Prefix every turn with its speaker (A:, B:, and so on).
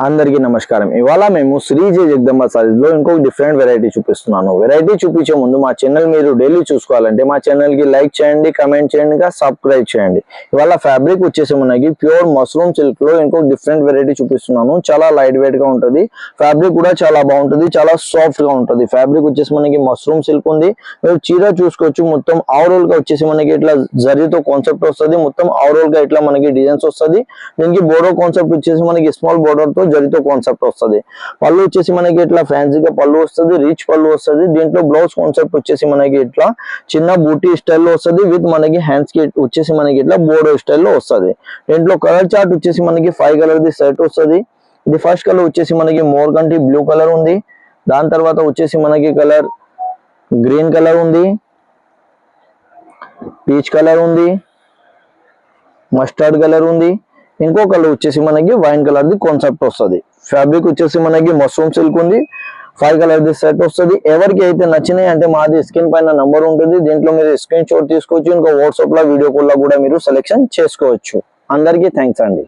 A: అందరికీ నమస్కారం. ఇవాళ మేము శ్రీజీ జగదంబ సారీస్ లో ఇంకొక డిఫరెంట్ వెరైటీ చూపిస్తున్నాను. వెరైటీ చూపించే ముందు మా ఛానల్ మీరు డైలీ చూసుకోవాలంటే మా ఛానల్ కి లైక్ చేయండి, కమెంట్ చేయండి, సబ్స్క్రైబ్ చేయండి. ఇవాళ ఫ్యాబ్రిక్ వచ్చేసి మనకి ప్యూర్ మష్రూమ్ సిల్క్ లో ఇంకొక డిఫరెంట్ వెరైటీ చూపిస్తున్నాను. చాలా లైట్ వెయిట్ గా ఉంటుంది. ఫ్యాబ్రిక్ కూడా చాలా బాగుంటుంది, చాలా సాఫ్ట్ గా ఉంటుంది. ఫ్యాబ్రిక్ వచ్చేసి మనకి మష్రూమ్ సిల్క్ ఉంది. మీరు చీర చూసుకోవచ్చు. మొత్తం ఓవరాల్ గా వచ్చేసి మనకి ఇట్లా జరీతో కాన్సెప్ట్ వస్తుంది. మొత్తం ఓవరాల్ గా ఇట్లా మనకి డిజైన్స్ వస్తుంది. దీనికి బోర్డర్ కాన్సెప్ట్ వచ్చేసి మనకి స్మాల్ బోర్డర్ తో జరీతో కాన్సెప్ట్ వస్తుంది. పళ్ళు వచ్చేసి మనకి ఇట్లా ఫ్యాన్సీగా పళ్ళు వస్తుంది, రిచ్ పళ్ళు వస్తుంది. దీంట్లో బ్లౌజ్ కాన్సెప్ట్ వచ్చేసి మనకి ఇట్లా చిన్న బూటీ స్టైల్లో వస్తుంది. విత్ మనకి హ్యాండ్స్ కి వచ్చేసి మనకి ఇట్లా బోర్డర్ స్టైల్లో వస్తుంది. దీంట్లో కలర్ చార్ట్ వచ్చేసి మనకి 5 కలర్ ది సెట్ వస్తుంది. ఇది ఫస్ట్ కలర్ వచ్చేసి మనకి మోర్గంటి బ్లూ కలర్ ఉంది. దాని తర్వాత వచ్చేసి మనకి కలర్ గ్రీన్ కలర్ ఉంది, పీచ్ కలర్ ఉంది, మస్టర్డ్ కలర్ ఉంది. ఇంకో కలర్ వచ్చేసి మనకి వైన్ కలర్ ది కాన్సెప్ట్ వస్తుంది. ఫ్యాబ్రిక్ వచ్చేసి మనకి మష్రూమ్ సిల్క్ ఉంది. 5 కలర్ ది సెట్ వస్తుంది. ఎవరికి అయితే నచ్చినాయి అంటే మాది స్క్రీన్ పైన నంబర్ ఉంటుంది. దీంట్లో మీరు స్క్రీన్ షాట్ తీసుకోవచ్చు. ఇంకా వాట్సాప్ లో వీడియో కాల్ లో కూడా మీరు సెలెక్షన్ చేసుకోవచ్చు. అందరికీ థ్యాంక్స్ అండి.